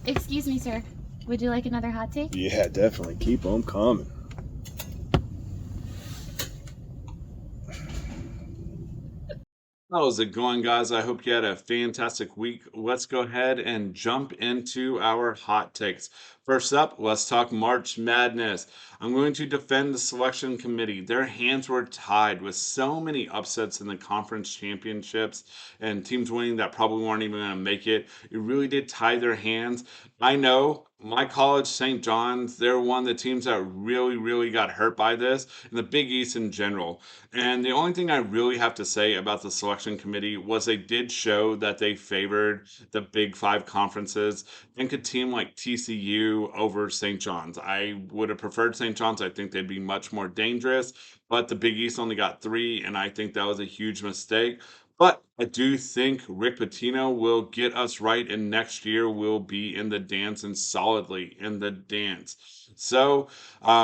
Excuse me, sir. Would you like another hot take? Yeah, definitely. Keep them coming. How's it going, guys? I hope you had a fantastic week. Let's go ahead and jump into our hot takes. First up, let's talk March Madness. I'm going to defend the selection committee. Their hands were tied with so many upsets in the conference championships and teams winning that probably weren't even going to make it. It really did tie their hands. I know my college, St. John's, they're one of the teams that really got hurt by this, and the Big East in general. And the only thing I really have to say about the selection committee was they did show that they favored the Big Five conferences. Think a team like TCU over St. John's. I would have preferred St. John's. I think they'd be much more dangerous, but the Big East only got three, and I think that was a huge mistake. But I do think Rick Pitino will get us right, and next year we'll be in the dance and solidly in the dance. So,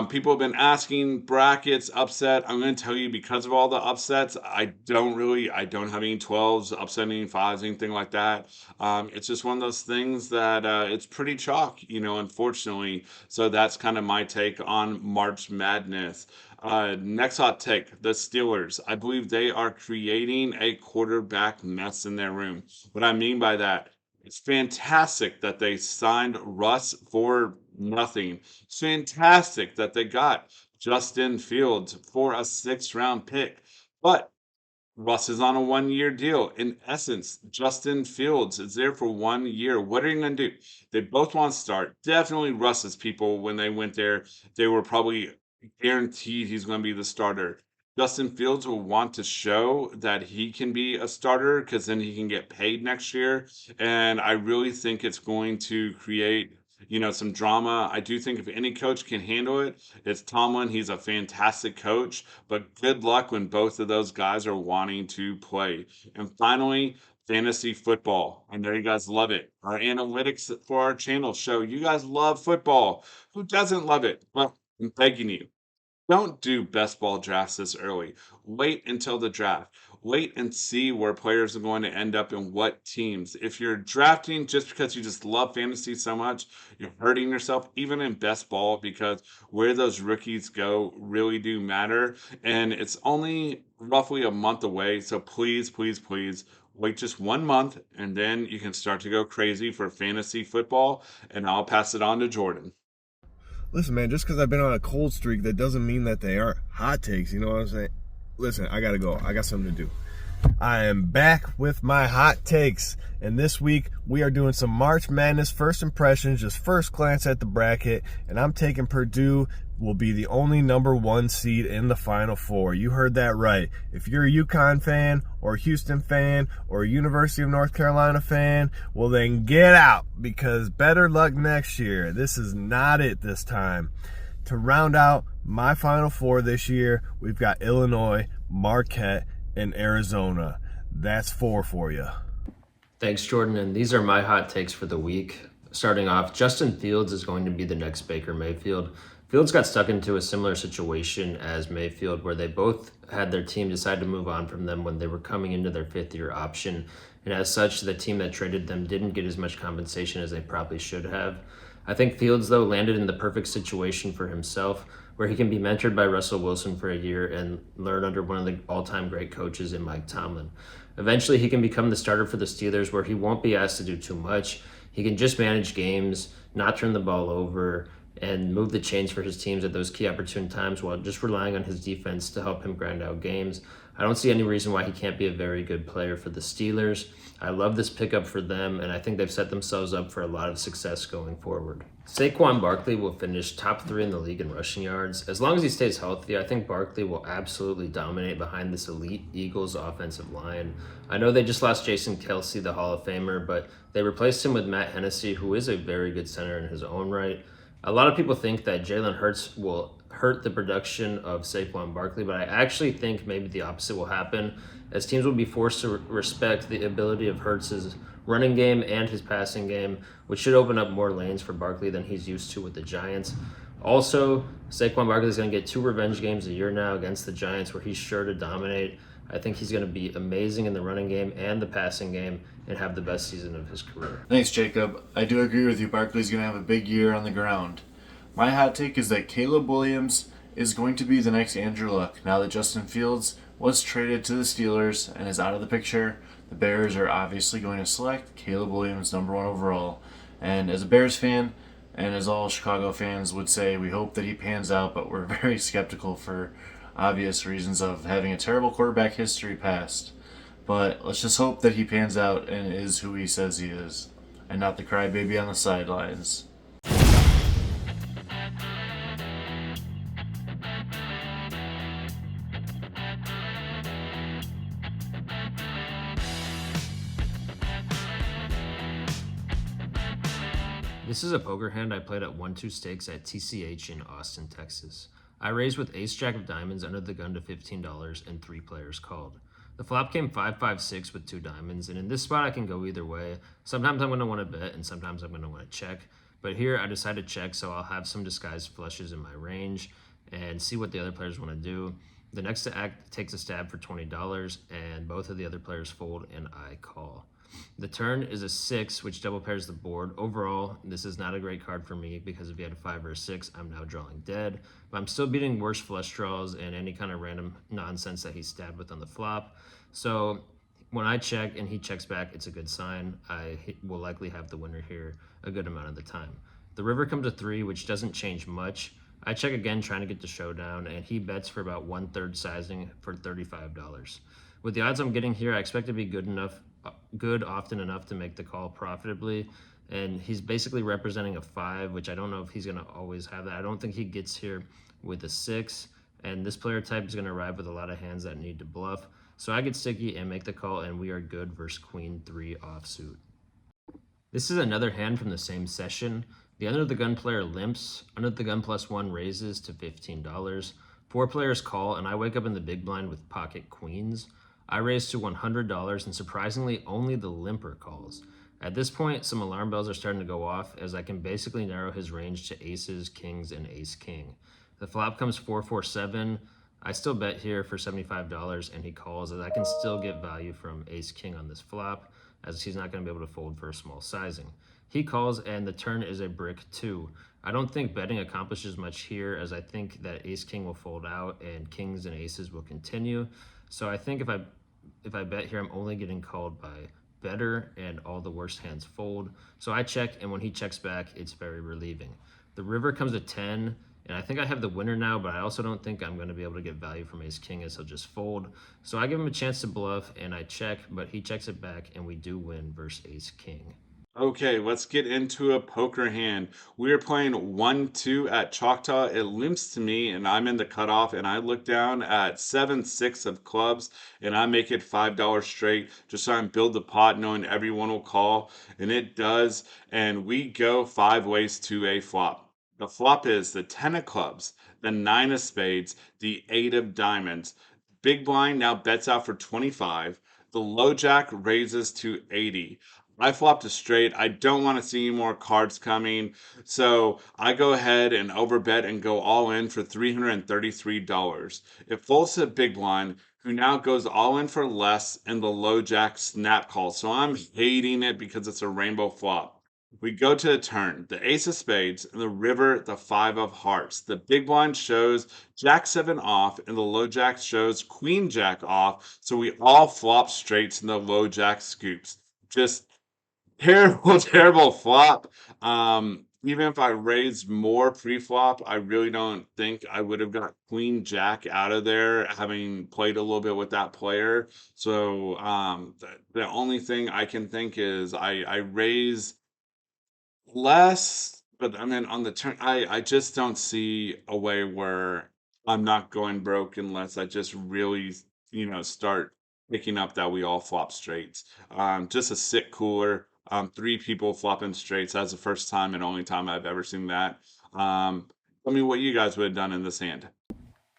people have been asking brackets, upset. I'm going to tell you because of all the upsets, I don't have any 12s, upsetting fives, anything like that. It's just one of those things that it's pretty chalk, unfortunately. So that's kind of my take on March Madness. Next hot take, the Steelers. I believe they are creating a quarterback mess in their room. What I mean by that, it's fantastic that they signed Russ for nothing. It's fantastic that they got Justin Fields for a sixth-round pick. But Russ is on a 1 year deal. In essence, Justin Fields is there for 1 year. What are you going to do? They both want to start. Definitely Russ's people, when they went there, they were probably guaranteed he's going to be the starter. Justin Fields will want to show that he can be a starter because then he can get paid next year. And I really think it's going to create, some drama. I do think if any coach can handle it, it's Tomlin. He's a fantastic coach, but good luck when both of those guys are wanting to play. And finally, fantasy football. I know you guys love it. Our analytics for our channel show you guys love football. Who doesn't love it? Well, I'm begging you. Don't do best ball drafts this early. Wait until the draft. Wait and see where players are going to end up in what teams. If you're drafting just because you just love fantasy so much, you're hurting yourself, even in best ball, because where those rookies go really do matter. And it's only roughly a month away. So please, wait just 1 month and then you can start to go crazy for fantasy football. And I'll pass it on to Jordan. Listen, man, just because I've been on a cold streak, that doesn't mean that they aren't hot takes. You know what I'm saying? Listen, I got to go. I got something to do. I am back with my hot takes. And this week, we are doing some March Madness first impressions, just first glance at the bracket. And I'm taking Purdue will be the only #1 seed in the Final Four. You heard that right. If you're a UConn fan or a Houston fan or a University of North Carolina fan, well then get out, because better luck next year. This is not it this time. To round out my Final Four this year, we've got Illinois, Marquette, and Arizona. That's 4 for you. Thanks, Jordan. And these are my hot takes for the week. Starting off, Justin Fields is going to be the next Baker Mayfield. Fields got stuck into a similar situation as Mayfield, where they both had their team decide to move on from them when they were coming into their fifth-year option. And as such, the team that traded them didn't get as much compensation as they probably should have. I think Fields, though, landed in the perfect situation for himself, where he can be mentored by Russell Wilson for a year and learn under one of the all-time great coaches in Mike Tomlin. Eventually, he can become the starter for the Steelers, where he won't be asked to do too much. He can just manage games, not turn the ball over, and move the chains for his teams at those key opportune times while just relying on his defense to help him grind out games. I don't see any reason why he can't be a very good player for the Steelers. I love this pickup for them, and I think they've set themselves up for a lot of success going forward. Saquon Barkley will finish top 3 in the league in rushing yards. As long as he stays healthy, I think Barkley will absolutely dominate behind this elite Eagles offensive line. I know they just lost Jason Kelce, the Hall of Famer, but they replaced him with Matt Hennessy, who is a very good center in his own right. A lot of people think that Jalen Hurts will hurt the production of Saquon Barkley, but I actually think maybe the opposite will happen, as teams will be forced to respect the ability of Hurts' running game and his passing game, which should open up more lanes for Barkley than he's used to with the Giants. Also, Saquon Barkley is going to get 2 revenge games a year now against the Giants, where he's sure to dominate. I think he's going to be amazing in the running game and the passing game and have the best season of his career. Thanks, Jacob. I do agree with you. Barkley's going to have a big year on the ground. My hot take is that Caleb Williams is going to be the next Andrew Luck. Now that Justin Fields was traded to the Steelers and is out of the picture, the Bears are obviously going to select Caleb Williams #1 overall. And as a Bears fan, and as all Chicago fans would say, we hope that he pans out, but we're very skeptical for obvious reasons of having a terrible quarterback history past. But let's just hope that he pans out and is who he says he is, and not the crybaby on the sidelines. This is a poker hand I played at 1-2 stakes at TCH in Austin, Texas. I raised with ace-jack of diamonds under the gun to $15 and 3 players called. The flop came 5-5-6 with 2 diamonds, and in this spot I can go either way. Sometimes I'm going to want to bet and sometimes I'm going to want to check. But here I decided to check, so I'll have some disguised flushes in my range and see what the other players want to do. The next to act takes a stab for $20, and both of the other players fold and I call. The turn is a 6, which double pairs the board. Overall, this is not a great card for me because if he had a 5 or a 6, I'm now drawing dead. But I'm still beating worse flush draws and any kind of random nonsense that he stabbed with on the flop. So when I check and he checks back, it's a good sign. I will likely have the winner here a good amount of the time. The river comes to 3, which doesn't change much. I check again trying to get the showdown, and he bets for about 1/3 sizing for $35. With the odds I'm getting here, I expect to be good often enough to make the call profitably, and he's basically representing a 5, which I don't know if he's going to always have that. I don't think he gets here with a 6, and this player type is going to arrive with a lot of hands that need to bluff. So I get sticky and make the call, and we are good versus Queen 3 offsuit. This is another hand from the same session. The under the gun player limps, under the gun +1 raises to $15. 4 players call, and I wake up in the big blind with pocket queens. I raise to $100, and surprisingly, only the limper calls. At this point, some alarm bells are starting to go off, as I can basically narrow his range to aces, kings, and ace-king. The flop comes 4-4-7. I still bet here for $75, and he calls, as I can still get value from ace-king on this flop, as he's not going to be able to fold for a small sizing. He calls, and the turn is a brick 2. I don't think betting accomplishes much here, as I think that ace-king will fold out, and kings and aces will continue. So I think if I bet here, I'm only getting called by better and all the worst hands fold. So I check, and when he checks back, it's very relieving. The river comes to 10, and I think I have the winner now, but I also don't think I'm going to be able to get value from ace-king, as he'll just fold. So I give him a chance to bluff, and I check, but he checks it back, and we do win versus ace-king. Okay, let's get into a poker hand. We are playing 1-2 at Choctaw. It limps to me, and I'm in the cutoff, and I look down at 7-6 of clubs, and I make it $5 straight, just trying to build the pot, knowing everyone will call, and it does, and we go 5 ways to a flop. The flop is the 10 of clubs, the 9 of spades, the 8 of diamonds. Big blind now bets out for 25. The low jack raises to 80. I flopped a straight. I don't want to see any more cards coming. So I go ahead and overbet and go all in for $333. It folds to the big blind, who now goes all in for less in the low jack snap call. So I'm hating it because it's a rainbow flop. We go to the turn, the ace of spades, and the river, the 5 of hearts. The big blind shows jack 7 off, and the low jack shows queen jack off. So we all flop straights, and the low jack scoops. Just terrible flop. Even if I raised more pre-flop, I really don't think I would have got queen jack out of there, having played a little bit with that player. So the only thing I can think is I raise less, but I mean on the turn, I just don't see a way where I'm not going broke unless I just really start picking up that we all flop straights. Just a sit cooler. 3 people flopping straights. That's the first time and only time I've ever seen that. Tell me what you guys would have done in this hand.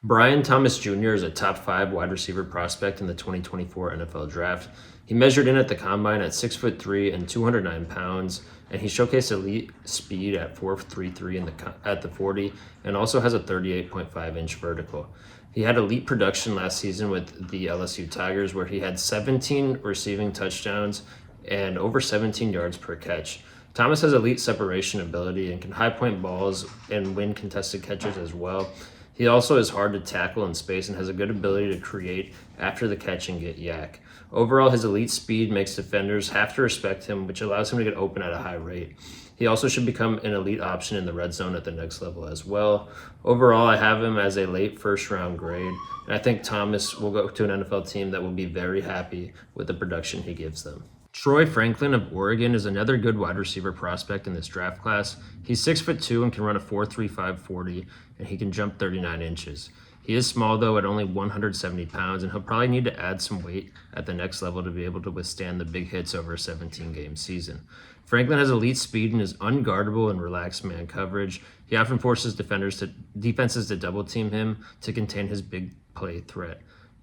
Brian Thomas Jr. is a top 5 wide receiver prospect in the 2024 NFL Draft. He measured in at the combine at 6'3" and 209 pounds, and he showcased elite speed at 4.33 at the 40, and also has a 38.5-inch vertical. He had elite production last season with the LSU Tigers, where he had 17 receiving touchdowns and over 17 yards per catch. Thomas has elite separation ability and can high point balls and win contested catches as well. He also is hard to tackle in space and has a good ability to create after the catch and get yak. Overall, his elite speed makes defenders have to respect him, which allows him to get open at a high rate. He also should become an elite option in the red zone at the next level as well. Overall, I have him as a late first round grade, and I think Thomas will go to an NFL team that will be very happy with the production he gives them. Troy Franklin of Oregon is another good wide receiver prospect in this draft class. He's 6'2" and can run a 4.35 40, and he can jump 39 inches. He is small though at only 170 pounds, and he'll probably need to add some weight at the next level to be able to withstand the big hits over a 17-game season. Franklin has elite speed and is unguardable in relaxed man coverage. He often forces defenses to double team him to contain his big play threat.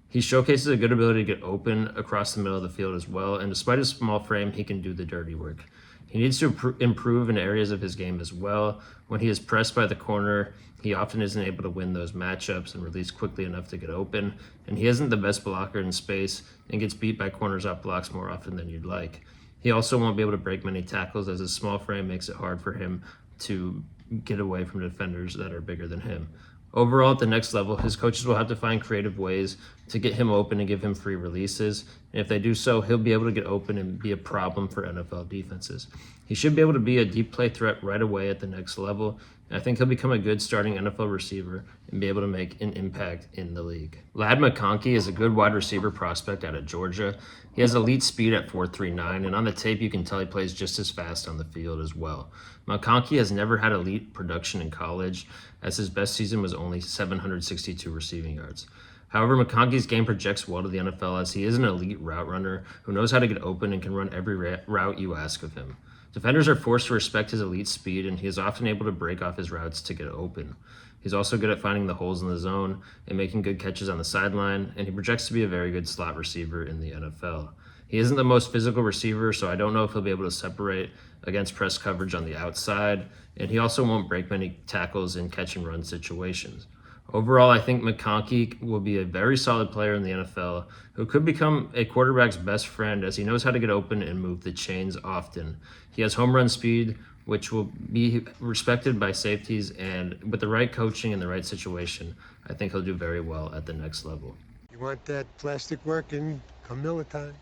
He showcases a good ability to get open across the middle of the field as well, and despite his small frame, he can do the dirty work. He needs to improve in areas of his game as well. When he is pressed by the corner, he often isn't able to win those matchups and release quickly enough to get open, and he isn't the best blocker in space and gets beat by corners off blocks more often than you'd like. He also won't be able to break many tackles as his small frame makes it hard for him to get away from defenders that are bigger than him. Overall, at the next level, his coaches will have to find creative ways to get him open and give him free releases. And if they do so, he'll be able to get open and be a problem for NFL defenses. He should be able to be a deep play threat right away at the next level. And I think he'll become a good starting NFL receiver and be able to make an impact in the league. Ladd McConkey is a good wide receiver prospect out of Georgia. He has elite speed at 4.39, and on the tape you can tell he plays just as fast on the field as well. McConkey has never had elite production in college, as his best season was only 762 receiving yards. However, McConkey's game projects well to the NFL as he is an elite route runner who knows how to get open and can run every route you ask of him. Defenders are forced to respect his elite speed, and he is often able to break off his routes to get open. He's also good at finding the holes in the zone and making good catches on the sideline, and he projects to be a very good slot receiver in the NFL. He isn't the most physical receiver, so I don't know if he'll be able to separate against press coverage on the outside, and he also won't break many tackles in catch and run situations. Overall, I think McConkey will be a very solid player in the NFL who could become a quarterback's best friend as he knows how to get open and move the chains often. He has home run speed, which will be respected by safeties, and with the right coaching and the right situation, I think he'll do very well at the next level. You want that plastic working come Miller time?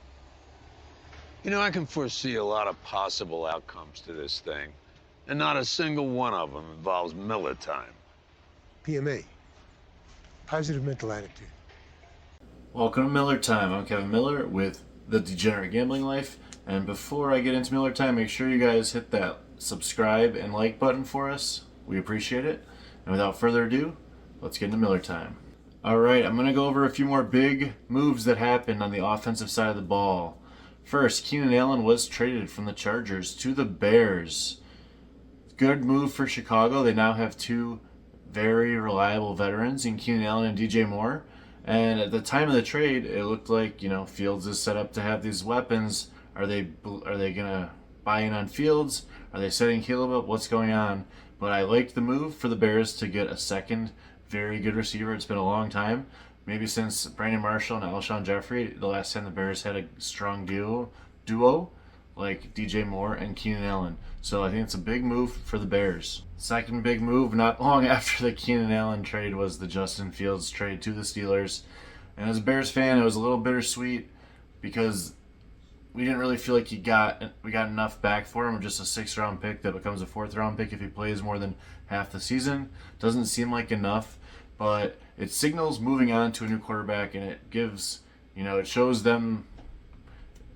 You know, I can foresee a lot of possible outcomes to this thing, and not a single one of them involves Miller time. PMA. Positive mental attitude. Welcome to Miller Time. I'm Kevin Miller with The Degenerate Gambling Life. And before I get into Miller Time, make sure you guys hit that subscribe and like button for us. We appreciate it. And without further ado, let's get into Miller Time. Alright, I'm going to go over a few more big moves that happened on the offensive side of the ball. First, Keenan Allen was traded from the Chargers to the Bears. Good move for Chicago. They now have two very reliable veterans in Keenan Allen and DJ Moore. And at the time of the trade, it looked like, Fields is set up to have these weapons. Are they gonna buy in on Fields? Are they setting Caleb up? What's going on? But I liked the move for the Bears to get a second very good receiver. It's been a long time, maybe since Brandon Marshall and Alshon Jeffrey, the last time the Bears had a strong duo like DJ Moore and Keenan Allen. So I think it's a big move for the Bears. Second big move not long after the Keenan Allen trade was the Justin Fields trade to the Steelers. And as a Bears fan, it was a little bittersweet because we didn't really feel like we got enough back for him. Just a 6th-round pick that becomes a 4th-round pick if he plays more than half the season. Doesn't seem like enough, but it signals moving on to a new quarterback, and it gives, it shows them.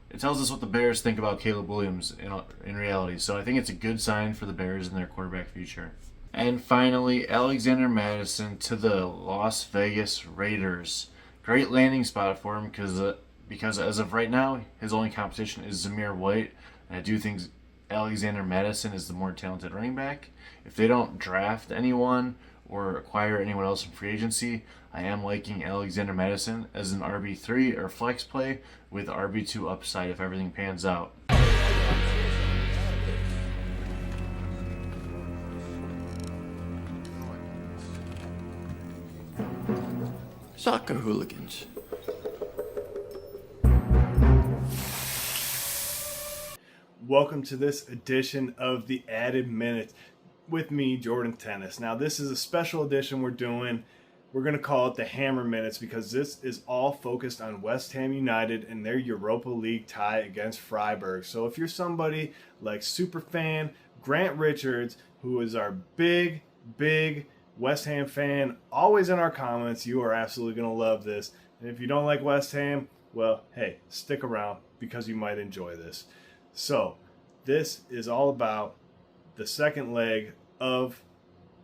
It tells us what the Bears think about Caleb Williams in reality. So I think it's a good sign for the Bears and their quarterback future. And finally, Alexander Mattison to the Las Vegas Raiders. Great landing spot for him because as of right now, his only competition is Zamir White. And I do think Alexander Mattison is the more talented running back. If they don't draft anyone or acquire anyone else in free agency, I am liking Alexander Mattison as an RB3 or flex play with RB2 upside if everything pans out. soccer hooligans. Welcome to this edition of the Added Minutes with me, Jordan Tennis. Now, this is a special edition we're doing. We're going to call it the Hammer Minutes because this is all focused on West Ham United and their Europa League tie against Freiburg. So if you're somebody like superfan Grant Richards, who is our big West Ham fan, always in our comments, you are absolutely going to love this. And if you don't like West Ham, well, hey, stick around because you might enjoy this. So, this is all about the second leg of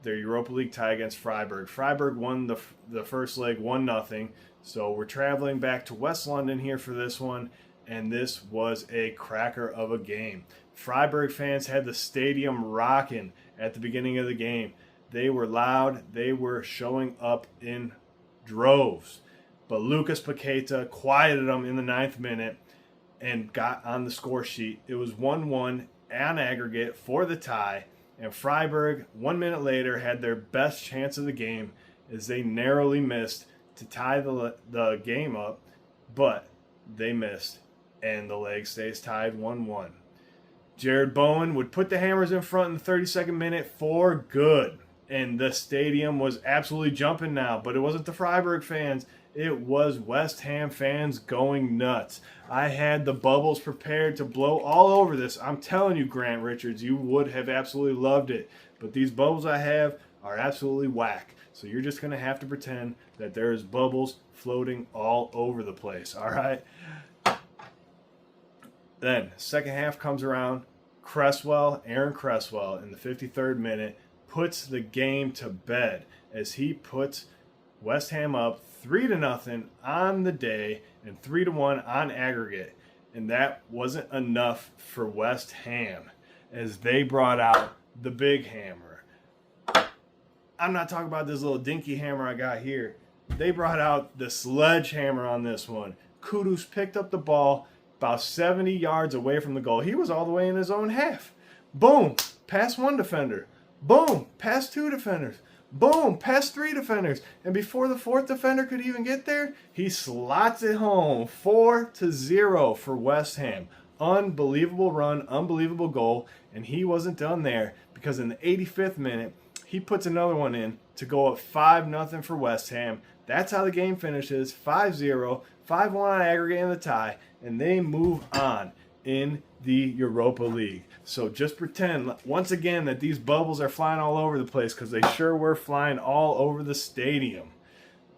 their Europa League tie against Freiburg. Freiburg won the first leg 1-0. So, we're traveling back to West London here for this one, and this was a cracker of a game. Freiburg fans had the stadium rocking at the beginning of the game. They were loud. They were showing up in droves. But Lucas Paqueta quieted them in the 9th minute and got on the score sheet. It was 1-1 on aggregate for the tie, and Freiburg 1 minute later had their best chance of the game as they narrowly missed to tie the game up, but they missed, and the leg stays tied 1-1. Jared Bowen would put the Hammers in front in the 32nd minute for good, and the stadium was absolutely jumping now, but it wasn't the Freiburg fans. It was West Ham fans going nuts. I had the bubbles prepared to blow all over this. I'm telling you, Grant Richards, you would have absolutely loved it. But these bubbles I have are absolutely whack. So you're just going to have to pretend that there's bubbles floating all over the place, all right? Then, second half comes around. Aaron Cresswell, in the 53rd minute, puts the game to bed as he puts West Ham up 3-0 on the day and 3-1 on aggregate. And that wasn't enough for West Ham as they brought out the big hammer. I'm not talking about this little dinky hammer I got here. They brought out the sledgehammer on this one. Kudus picked up the ball about 70 yards away from the goal. He was all the way in his own half. Boom, past one defender. Boom, past two defenders. Boom, past three defenders. And before the fourth defender could even get there, he slots it home. 4-0 for West Ham. Unbelievable run, unbelievable goal. And he wasn't done there because in the 85th minute, he puts another one in to go up 5-0 for West Ham. That's how the game finishes. 5-0, 5-1 on aggregate in the tie. And they move on in the Europa League. So just pretend once again that these bubbles are flying all over the place because they sure were flying all over the stadium.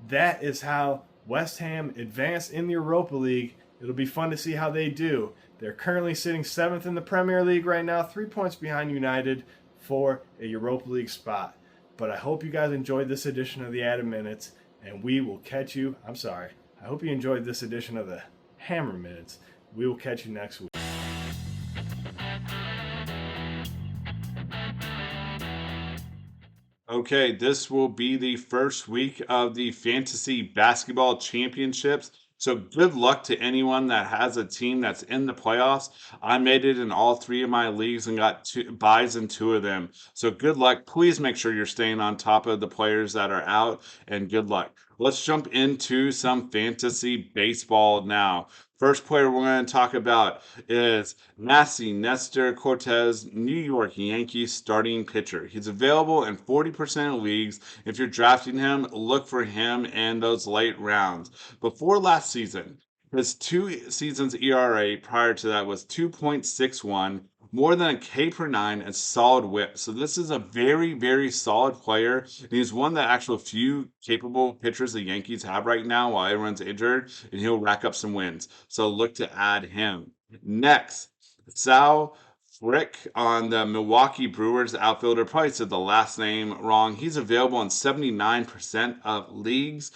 That is how West Ham advanced in the Europa League. It'll be fun to see how they do. They're currently sitting 7th in the Premier League right now, 3 points behind United for a Europa League spot. But I hope you guys enjoyed this edition of the Added Minutes, and we will catch you. I hope you enjoyed this edition of the Hammer Minutes. We will catch you next week. Okay, this will be the first week of the Fantasy Basketball Championships. So good luck to anyone that has a team that's in the playoffs. I made it in all 3 of my leagues and got 2 buys in 2 of them. So good luck. Please make sure you're staying on top of the players that are out, and good luck. Let's jump into some fantasy baseball now. First player we're going to talk about is Nestor Cortez, New York Yankees starting pitcher. He's available in 40% of leagues. If you're drafting him, look for him in those late rounds. Before last season, his 2 seasons ERA prior to that was 2.61, more than a K per 9, and solid whip. So this is a very solid player. And he's one that actual few capable pitchers the Yankees have right now while everyone's injured, and he'll rack up some wins. So look to add him. Next, Sal Frick on the Milwaukee Brewers outfielder. Probably said the last name wrong. He's available in 79% of leagues.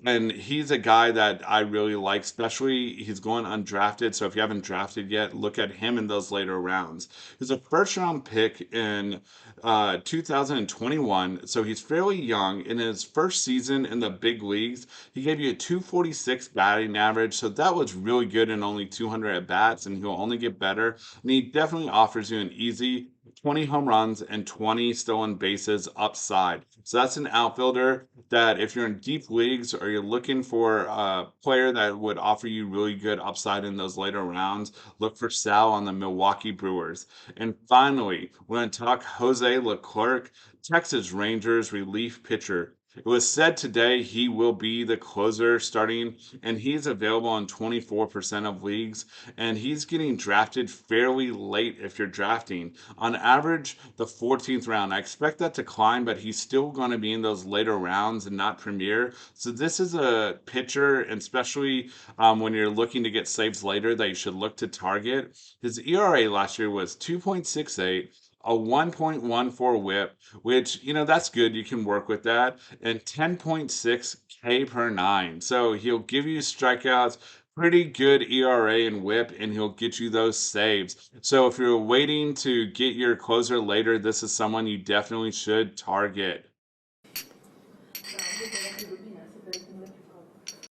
And he's a guy that I really like, especially he's going undrafted. So if you haven't drafted yet, look at him in those later rounds. He's a first-round pick in 2021. So he's fairly young. In his first season in the big leagues, he gave you a 246 batting average. So that was really good in only 200 at-bats, and he'll only get better. And he definitely offers you an easy 20 home runs, and 20 stolen bases upside. So that's an outfielder that if you're in deep leagues or you're looking for a player that would offer you really good upside in those later rounds, look for Sal on the Milwaukee Brewers. And finally, we're going to talk Jose Leclerc, Texas Rangers relief pitcher. It was said today he will be the closer starting, and he's available in 24% of leagues, and he's getting drafted fairly late if you're drafting. On average, the 14th round. I expect that to climb, but he's still going to be in those later rounds and not premier. So this is a pitcher, and especially when you're looking to get saves later, that you should look to target. His ERA last year was 2.68. A 1.14 whip, which, that's good. You can work with that. And 10.6 K per nine. So he'll give you strikeouts, pretty good ERA and whip, and he'll get you those saves. So if you're waiting to get your closer later, this is someone you definitely should target.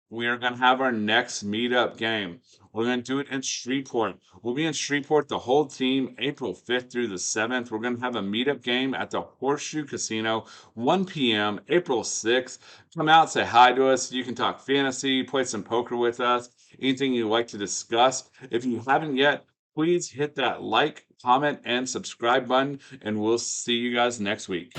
We are going to have our next meetup game. We're going to do it in Shreveport. We'll be in Shreveport, the whole team, April 5th through the 7th. We're going to have a meetup game at the Horseshoe Casino, 1 p.m., April 6th. Come out, say hi to us. You can talk fantasy, play some poker with us, anything you'd like to discuss. If you haven't yet, please hit that like, comment, and subscribe button, and we'll see you guys next week.